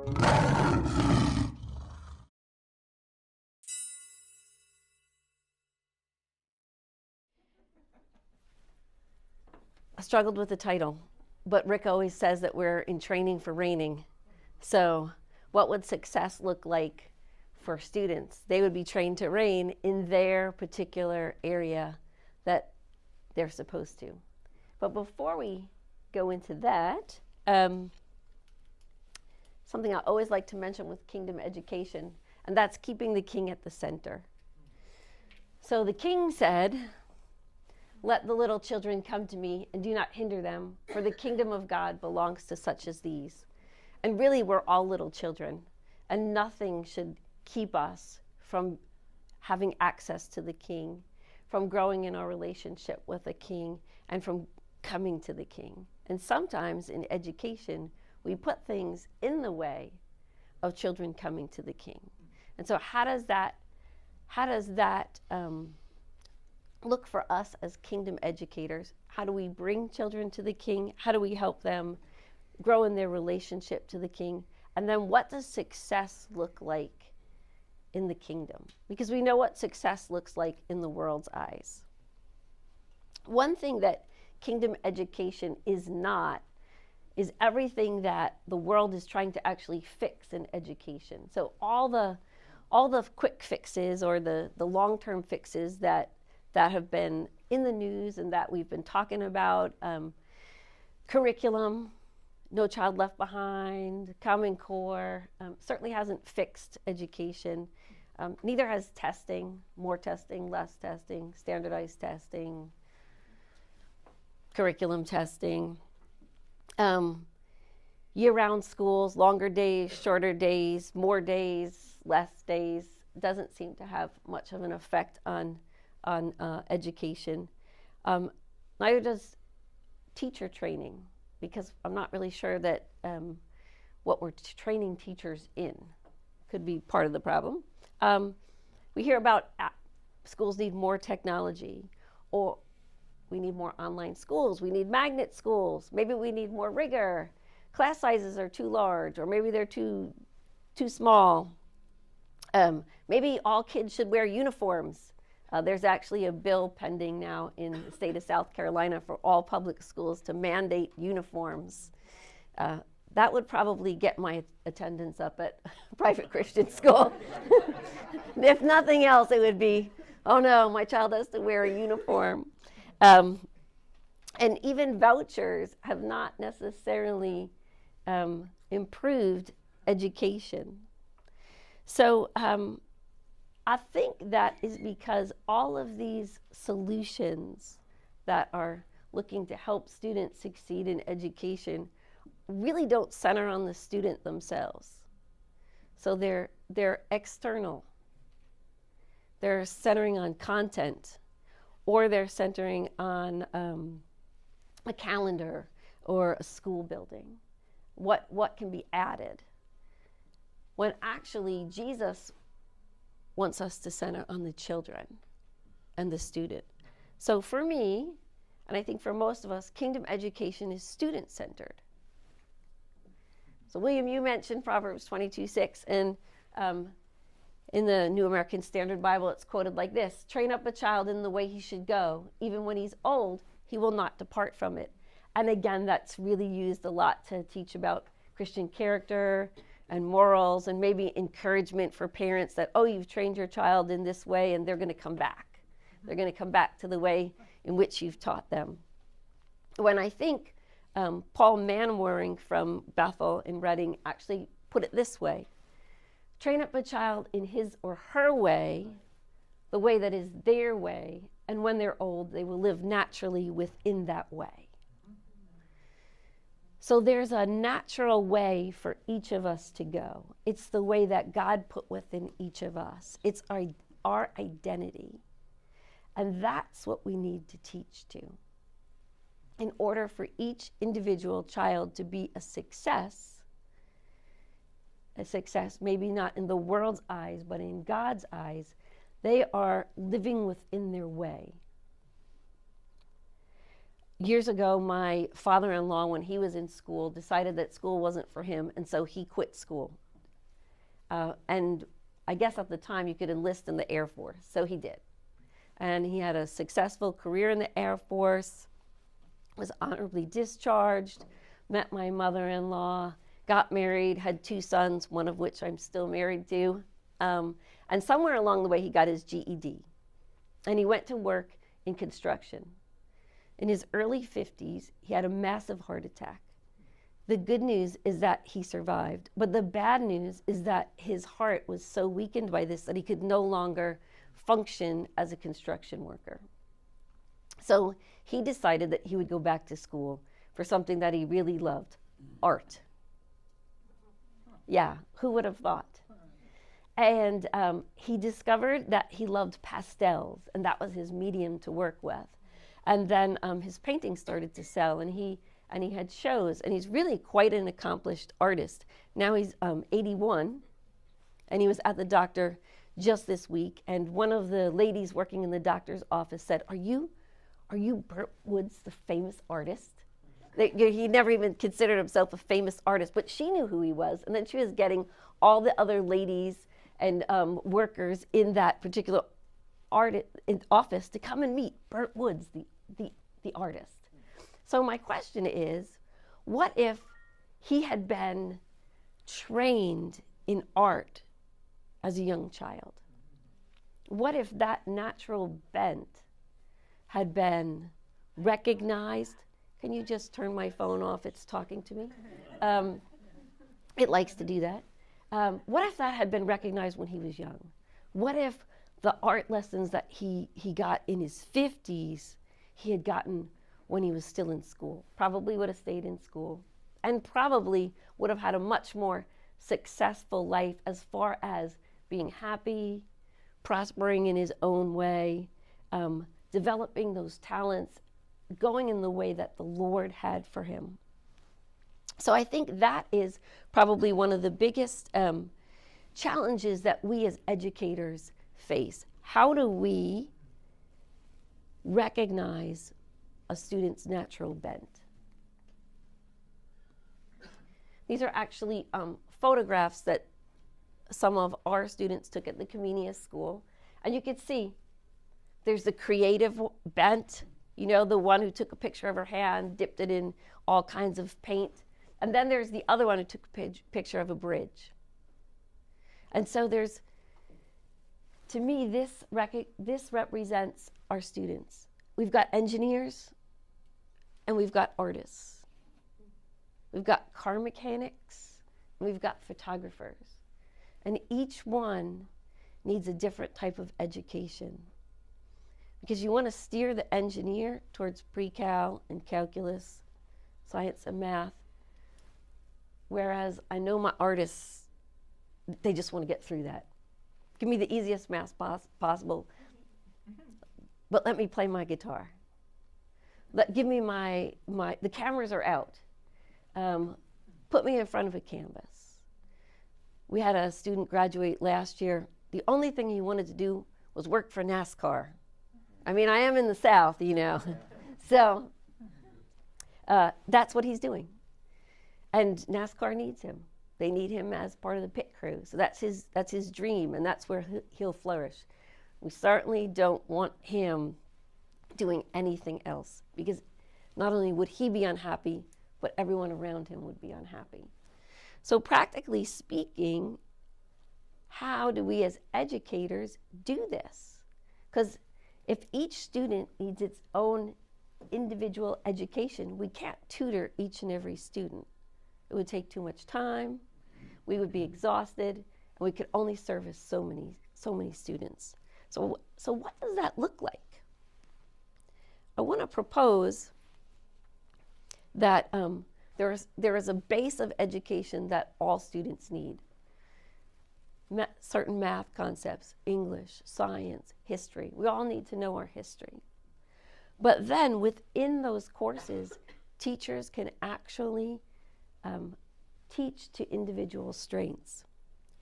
I struggled with the title, but Rick always says that we're in training for reigning. So what would success look like for students? They would be trained to reign in their particular area that they're supposed to. But before we go into that, something I always like to mention with kingdom education, and that's keeping the king at the center. So the king said, "Let the little children come to me and do not hinder them, for the kingdom of God belongs to such as these." And really, we're all little children, and nothing should keep us from having access to the king, from growing in our relationship with the king, and from coming to the king. And sometimes in education, we put things in the way of children coming to the king. And so how does that look for us as kingdom educators? How do we bring children to the king? How do we help them grow in their relationship to the king? And then what does success look like in the kingdom? Because we know what success looks like in the world's eyes. One thing that kingdom education is not is everything that the world is trying to actually fix in education. So all the quick fixes or the long-term fixes that have been in the news and that we've been talking about, curriculum, No Child Left Behind, Common Core, certainly hasn't fixed education. Neither has testing, more testing, less testing, standardized testing, curriculum testing. Year-round schools, longer days, shorter days, more days, less days, doesn't seem to have much of an effect on education. Neither does teacher training, because I'm not really sure that what we're training teachers in could be part of the problem. We hear about schools need more technology, or we need more online schools, we need magnet schools, maybe we need more rigor, class sizes are too large, or maybe they're too small. Maybe all kids should wear uniforms. There's actually a bill pending now in the state of South Carolina for all public schools to mandate uniforms. That would probably get my attendance up at private Christian school. If nothing else, it would be, oh no, my child has to wear a uniform. And even vouchers have not necessarily improved education. So I think that is because all of these solutions that are looking to help students succeed in education really don't center on the student themselves. So they're external. They're centering on content, or they're centering on a calendar or a school building. What can be added? When actually Jesus wants us to center on the children and the student. So for me, and I think for most of us, kingdom education is student-centered. So William, you mentioned Proverbs 22:6, and in the New American Standard Bible, it's quoted like this: "Train up a child in the way he should go. Even when he's old, he will not depart from it." And again, that's really used a lot to teach about Christian character and morals, and maybe encouragement for parents that, oh, you've trained your child in this way and they're going to come back. They're going to come back to the way in which you've taught them. When I think Paul Manwaring from Bethel in Reading actually put it this way: train up a child in his or her way, the way that is their way, and when they're old, they will live naturally within that way. So there's a natural way for each of us to go. It's the way that God put within each of us. It's our identity. And that's what we need to teach to. In order for each individual child to be a success maybe not in the world's eyes, but in God's eyes, they are living within their way. Years ago, my father-in-law, when he was in school, decided that school wasn't for him, and so he quit school. And I guess at the time you could enlist in the Air Force, so he did. And he had a successful career in the Air Force, was honorably discharged, met my mother-in-law, got married, had 2 sons, one of which I'm still married to. And somewhere along the way, he got his GED. And he went to work in construction. In his early 50s, he had a massive heart attack. The good news is that he survived, but the bad news is that his heart was so weakened by this that he could no longer function as a construction worker. So he decided that he would go back to school for something that he really loved, art. Yeah, who would have thought? And he discovered that he loved pastels, and that was his medium to work with. And then his paintings started to sell, and he had shows, and he's really quite an accomplished artist. Now he's 81, and he was at the doctor just this week, and one of the ladies working in the doctor's office said, Are you Burt Woods, the famous artist? He never even considered himself a famous artist, but she knew who he was, and then she was getting all the other ladies and workers in that particular office to come and meet Burt Woods, the artist. So my question is, what if he had been trained in art as a young child? What if that natural bent had been recognized? Can you just turn my phone off? It's talking to me. It likes to do that. What if that had been recognized when he was young? What if the art lessons that he got in his 50s, he had gotten when he was still in school? Probably would have stayed in school and probably would have had a much more successful life as far as being happy, prospering in his own way, developing those talents, going in the way that the Lord had for him. So I think that is probably one of the biggest challenges that we as educators face. How do we recognize a student's natural bent? These are actually photographs that some of our students took at the Comenius school. And you can see there's the creative bent, you know, the one who took a picture of her hand, dipped it in all kinds of paint. And then there's the other one who took a picture of a bridge. And so there's, to me, this represents our students. We've got engineers and we've got artists. We've got car mechanics and we've got photographers. And each one needs a different type of education. Because you want to steer the engineer towards pre-cal and calculus, science and math. Whereas I know my artists, they just want to get through that. Give me the easiest math possible, but let me play my guitar. Give me the cameras are out. Put me in front of a canvas. We had a student graduate last year. The only thing he wanted to do was work for NASCAR. I mean, I am in the South, you know. So that's what he's doing. And NASCAR needs him. They need him as part of the pit crew. So that's his dream, and that's where he'll flourish. We certainly don't want him doing anything else, because not only would he be unhappy, but everyone around him would be unhappy. So practically speaking, how do we as educators do this? Because if each student needs its own individual education, we can't tutor each and every student. It would take too much time, we would be exhausted, and we could only service so many students. So what does that look like? I want to propose that there is a base of education that all students need. Certain math concepts, English, science, history. We all need to know our history. But then within those courses, teachers can actually teach to individual strengths,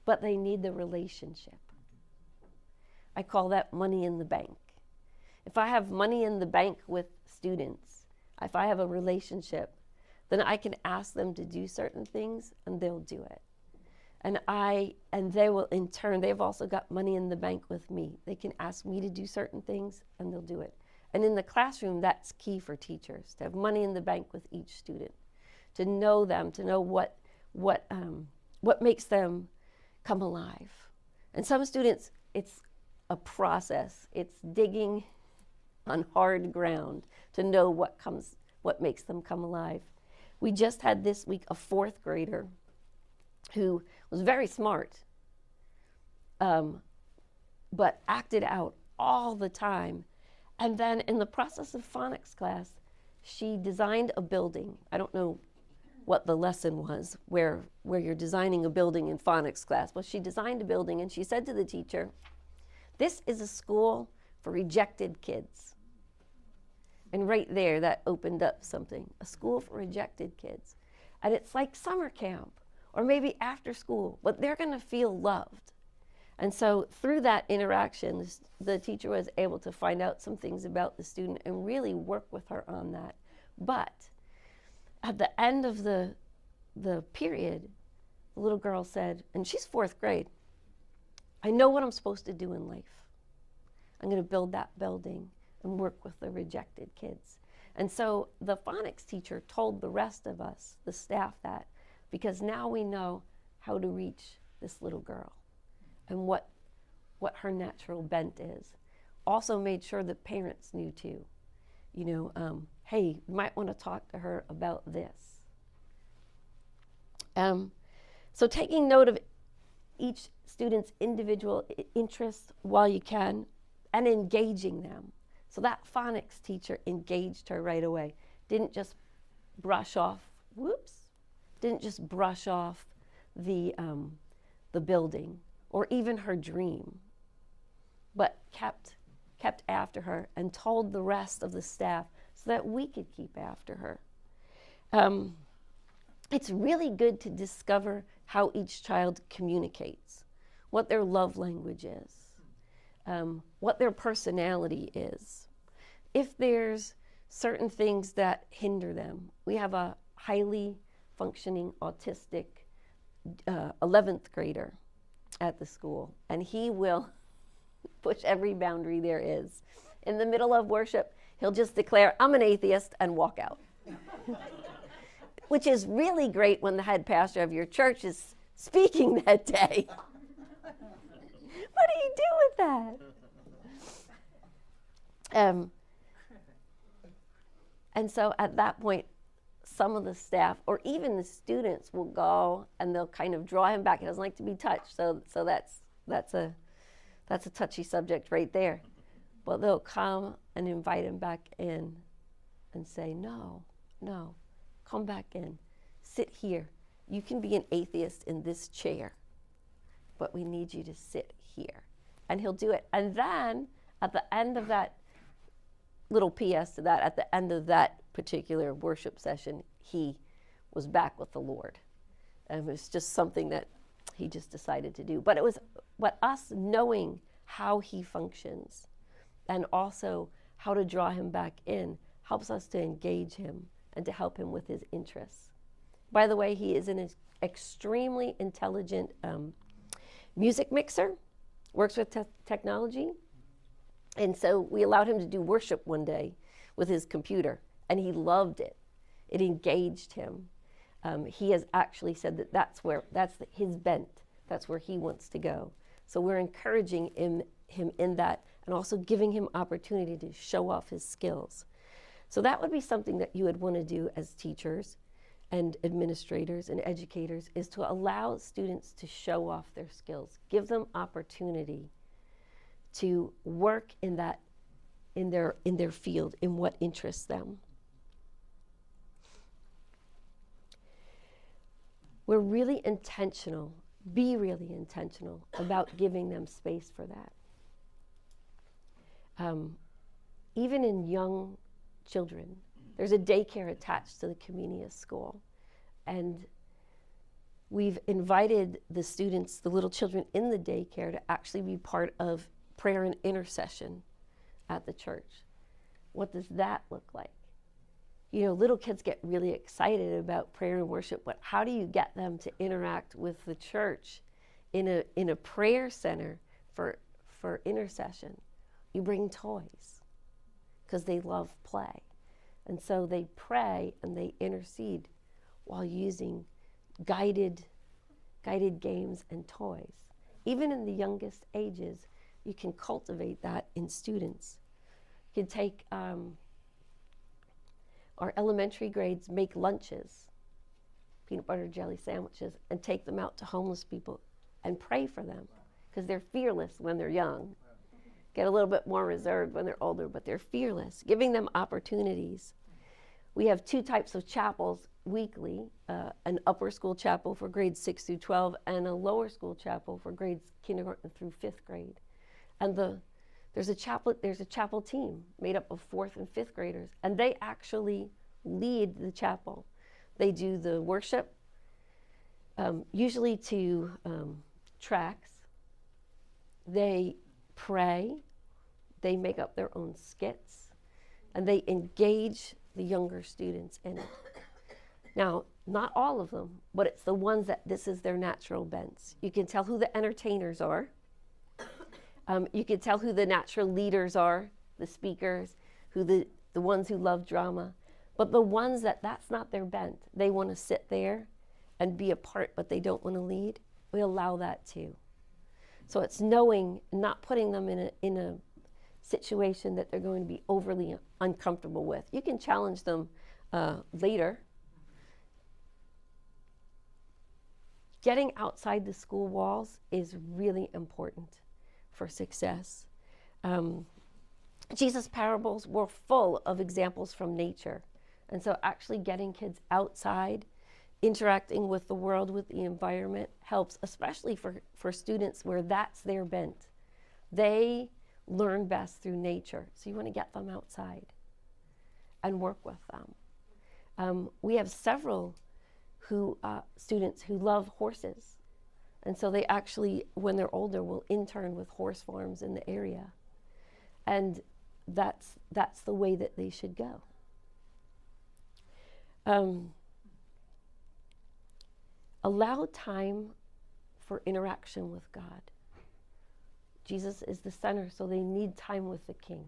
but they need the relationship. I call that money in the bank. If I have money in the bank with students, if I have a relationship, then I can ask them to do certain things and they'll do it. And they will, in turn, they've also got money in the bank with me. They can ask me to do certain things and they'll do it. And in the classroom, that's key for teachers, to have money in the bank with each student, to know them, to know what makes them come alive. And some students, it's a process. It's digging on hard ground to know what makes them come alive. We just had this week a 4th grader who was very smart, but acted out all the time. And then in the process of phonics class, she designed a building. I don't know what the lesson was, where you're designing a building in phonics class. Well, she designed a building and she said to the teacher, "This is a school for rejected kids." And right there, that opened up something, a school for rejected kids. And it's like summer camp, or maybe after school, but they're gonna feel loved. And so through that interaction, the teacher was able to find out some things about the student and really work with her on that. But at the end of the period, the little girl said, and she's 4th grade, "I know what I'm supposed to do in life. I'm gonna build that building and work with the rejected kids." And so the phonics teacher told the rest of us, the staff, that, because now we know how to reach this little girl and what her natural bent is. Also made sure that parents knew too. Hey, you might want to talk to her about this. So taking note of each student's individual interests while you can, and engaging them. So that phonics teacher engaged her right away. Didn't just brush off the building or even her dream, but kept after her and told the rest of the staff so that we could keep after her. It's really good to discover how each child communicates, what their love language is, what their personality is. If there's certain things that hinder them, we have a highly functioning autistic 11th grader at the school, and he will push every boundary there is. In the middle of worship, he'll just declare, "I'm an atheist," and walk out. Which is really great when the head pastor of your church is speaking that day. What do you do with that? And so at that point, some of the staff or even the students will go and they'll kind of draw him back. He doesn't like to be touched, so that's a touchy subject right there. But they'll come and invite him back in and say, no, come back in, sit here. You can be an atheist in this chair, but we need you to sit here. And he'll do it. And then at the end of that, little PS to that, at the end of that particular worship session, he was back with the Lord. And it was just something that he just decided to do. But it was us knowing how he functions and also how to draw him back in helps us to engage him and to help him with his interests. By the way, he is an extremely intelligent music mixer, works with technology. And so we allowed him to do worship one day with his computer, and he loved it. It engaged him. He has actually said that that's his bent. That's where he wants to go. So we're encouraging him in that and also giving him opportunity to show off his skills. So that would be something that you would want to do as teachers and administrators and educators, is to allow students to show off their skills. Give them opportunity to work in their field, in what interests them. We're really intentional, be really intentional about giving them space for that. Even in young children, there's a daycare attached to the Comenius school, and we've invited the students, the little children in the daycare, to actually be part of prayer and intercession at the church. What does that look like? little kids get really excited about prayer and worship, but how do you get them to interact with the church in a prayer center for intercession? You bring toys because they love play. And so they pray and they intercede while using guided games and toys. Even in the youngest ages, you can cultivate that in students. You can take our elementary grades, make lunches, peanut butter jelly sandwiches, and take them out to homeless people and pray for them, because they're fearless when they're young. Get a little bit more reserved when they're older, but they're fearless, giving them opportunities. We have 2 types of chapels weekly, an upper school chapel for grades 6 through 12 and a lower school chapel for grades kindergarten through 5th grade. And there's a chapel team made up of 4th and 5th graders, and they actually lead the chapel. They do the worship, usually to tracks. They pray, they make up their own skits, and they engage the younger students in it. Now, not all of them, but it's the ones that this is their natural bents. You can tell who the entertainers are. You can tell who the natural leaders are, the speakers, who the ones who love drama. But the ones that's not their bent, they want to sit there and be a part, but they don't want to lead, we allow that too. So it's knowing, not putting them in a situation that they're going to be overly uncomfortable with. You can challenge them later. Getting outside the school walls is really important for success. Jesus' parables were full of examples from nature. And so actually getting kids outside, interacting with the world, with the environment, helps, especially for students where that's their bent. They learn best through nature. So you want to get them outside and work with them. We have several students who love horses. And so they actually, when they're older, will intern with horse farms in the area. And that's the way that they should go. Allow time for interaction with God. Jesus is the center, so they need time with the King.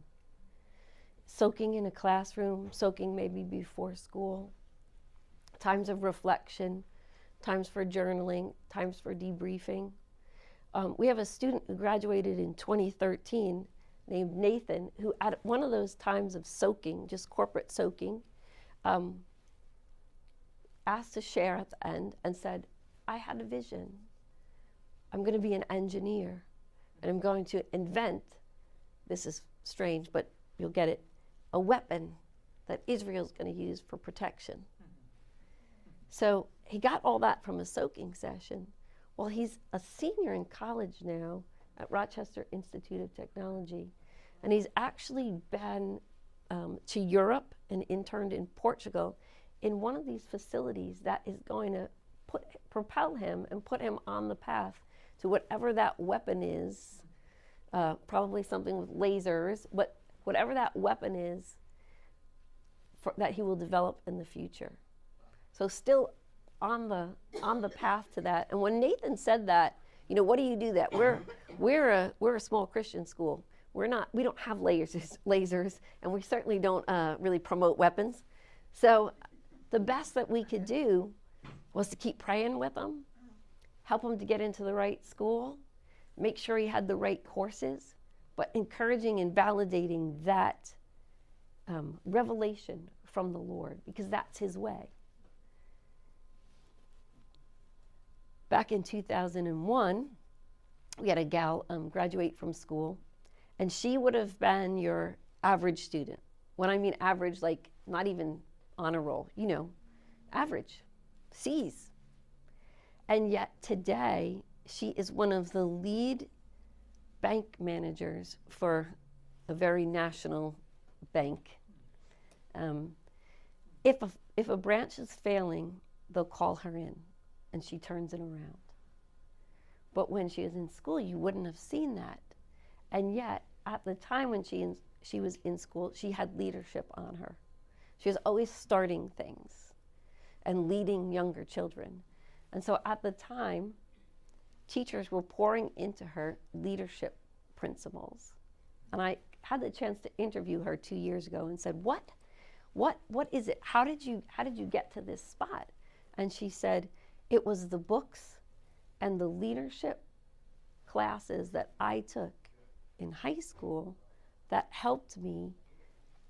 Soaking in a classroom, soaking maybe before school, times of reflection, times for journaling, times for debriefing. We have a student who graduated in 2013 named Nathan, who at one of those times of soaking, just corporate soaking, asked to share at the end and said, I had a vision. I'm going to be an engineer, and I'm going to invent, this is strange, but you'll get it, a weapon that Israel's going to use for protection. So he got all that from a soaking session. Well, he's a senior in college now at Rochester Institute of Technology, and he's actually been to Europe and interned in Portugal in one of these facilities that is going to propel him and put him on the path to whatever that weapon is, probably something with lasers, but whatever that weapon is that he will develop in the future. So still on the path to that. And when Nathan said that, what do you do that? We're a small Christian school. We don't have lasers, and we certainly don't really promote weapons. So the best that we could do was to keep praying with him, help him to get into the right school, make sure he had the right courses, but encouraging and validating that revelation from the Lord, because that's his way. Back in 2001, we had a gal graduate from school, and she would have been your average student. When I mean average, like not even honor roll, average, C's. And yet today, she is one of the lead bank managers for a very national bank. If a branch is failing, they'll call her in, and she turns it around. But when she was in school, you wouldn't have seen that. And yet, at the time when she was in school, she had leadership on her. She was always starting things and leading younger children. And so at the time, teachers were pouring into her leadership principles. And I had the chance to interview her 2 years ago and said, what is it? How did you get to this spot? And she said, it was the books and the leadership classes that I took in high school that helped me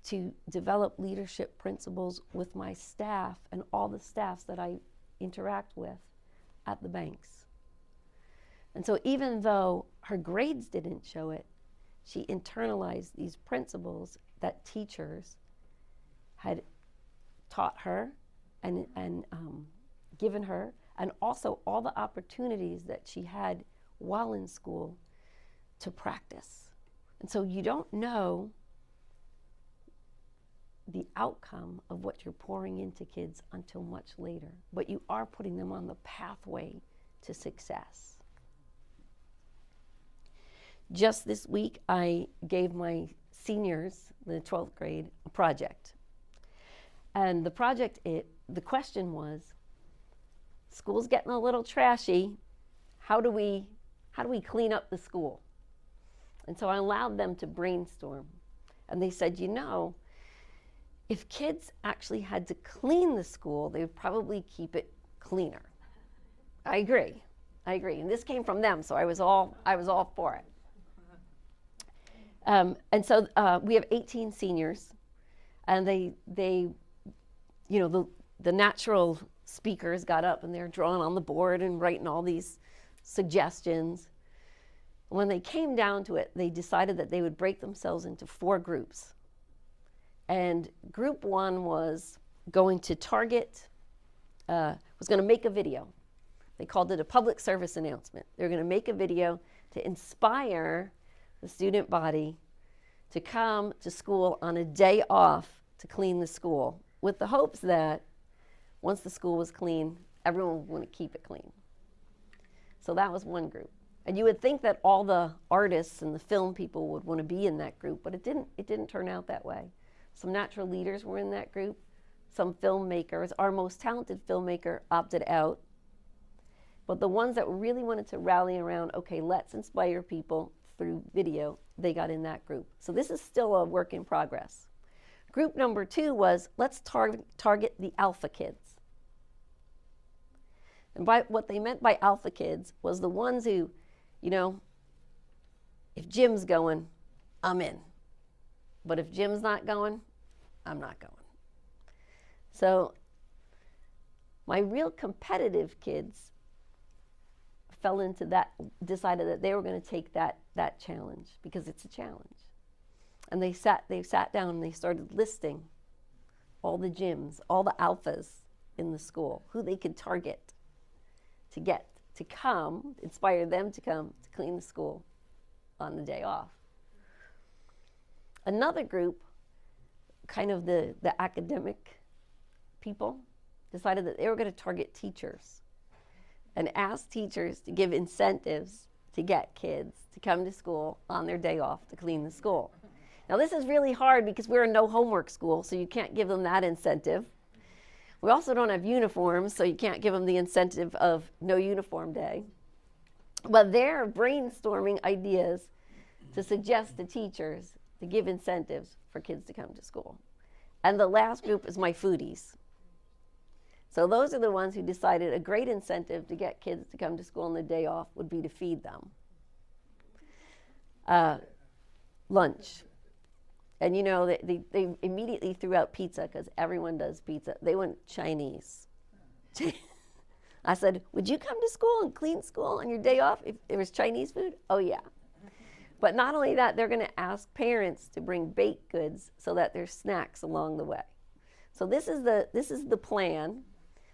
to develop leadership principles with my staff and all the staffs that I interact with at the banks. And so even though her grades didn't show it, she internalized these principles that teachers had taught her and given her, and also all the opportunities that she had while in school to practice. And so you don't know the outcome of what you're pouring into kids until much later, but you are putting them on the pathway to success. Just this week, I gave my seniors, the 12th grade, a project. And the project, the question was, school's getting a little trashy. How do we clean up the school? And so I allowed them to brainstorm. And they said, if kids actually had to clean the school, they would probably keep it cleaner. I agree. And this came from them, so I was all for it. And so we have 18 seniors, and they the natural speakers got up and they're drawing on the board and writing all these suggestions. When they came down to it, they decided that they would break themselves into 4 groups. And group 1 was going to was going to make a video. They called it a public service announcement. They're going to make a video to inspire the student body to come to school on a day off to clean the school, with the hopes that once the school was clean, everyone would want to keep it clean. So that was one group. And you would think that all the artists and the film people would want to be in that group, but it didn't turn out that way. Some natural leaders were in that group. Some filmmakers, our most talented filmmaker opted out. But the ones that really wanted to rally around, okay, let's inspire people through video, they got in that group. So this is still a work in progress. Group number 2 was, let's target the alpha kids. And what they meant by alpha kids was the ones who, if Jim's going, I'm in. But if Jim's not going, I'm not going. So my real competitive kids fell into that, decided that they were going to take that challenge because it's a challenge. And they sat down and they started listing all the gyms, all the alphas in the school, who they could target to get to come, inspire them to come to clean the school on the day off. Another group, kind of the academic people, decided that they were going to target teachers and ask teachers to give incentives to get kids to come to school on their day off to clean the school. Now this is really hard because we're a no homework school, so you can't give them that incentive. We also don't have uniforms, so you can't give them the incentive of no uniform day. But they're brainstorming ideas to suggest to teachers to give incentives for kids to come to school. And the last group is my foodies. So those are the ones who decided a great incentive to get kids to come to school on the day off would be to feed them. Lunch. And they immediately threw out pizza because everyone does pizza. They went Chinese. I said, would you come to school and clean school on your day off if there was Chinese food? Oh yeah. But not only that, they're going to ask parents to bring baked goods so that there's snacks along the way. So this is the plan.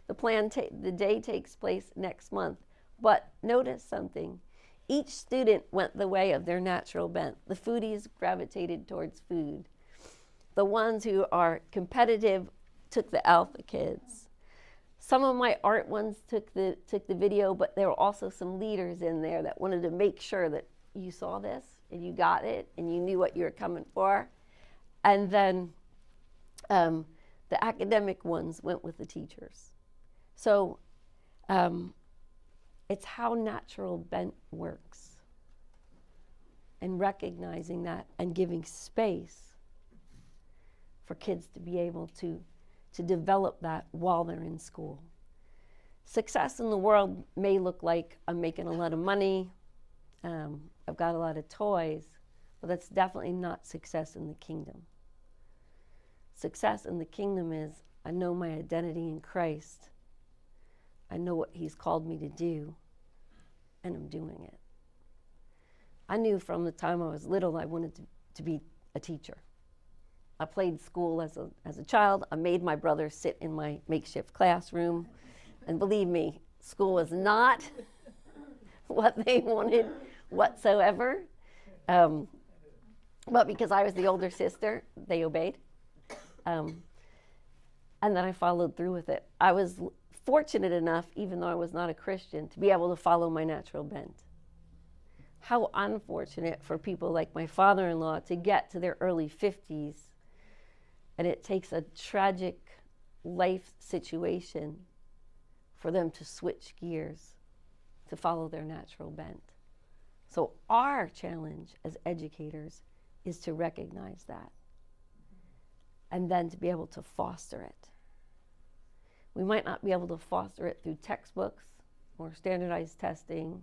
The day takes place next month. But notice something. Each student went the way of their natural bent. The foodies gravitated towards food. The ones who are competitive took the alpha kids. Some of my art ones took the video, but there were also some leaders in there that wanted to make sure that you saw this and you got it and you knew what you were coming for. And then The academic ones went with the teachers. So it's how natural bent works, and recognizing that and giving space for kids to be able to develop that while they're in school. Success in the world may look like I'm making a lot of money, I've got a lot of toys, but that's definitely not success in the kingdom. Success in the kingdom is I know my identity in Christ, I know what he's called me to do, and I'm doing it. I knew from the time I was little I wanted to be a teacher. I played school as a child. I made my brother sit in my makeshift classroom. And believe me, school was not what they wanted whatsoever. But because I was the older sister, they obeyed. And then I followed through with it. I was fortunate enough, even though I was not a Christian, to be able to follow my natural bent. How unfortunate for people like my father-in-law to get to their early 50s, and it takes a tragic life situation for them to switch gears to follow their natural bent. So our challenge as educators is to recognize that and then to be able to foster it. We might not be able to foster it through textbooks or standardized testing,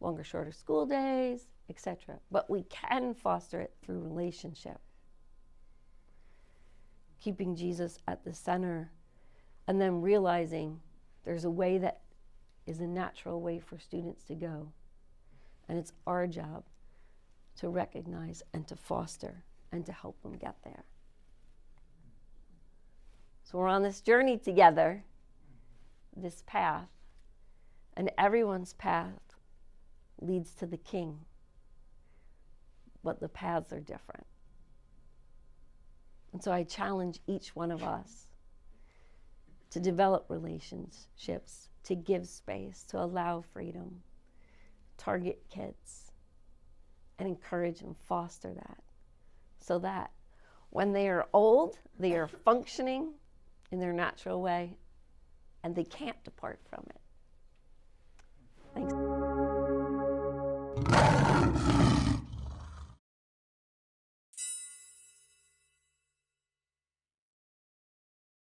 longer, shorter school days, etc. But we can foster it through relationship. Keeping Jesus at the center, and then realizing there's a way that is a natural way for students to go. And it's our job to recognize and to foster and to help them get there. So we're on this journey together, this path, and everyone's path leads to the King, but the paths are different. And so I challenge each one of us to develop relationships, to give space, to allow freedom, target kids, and encourage and foster that, so that when they are old, they are functioning in their natural way, and they can't depart from it.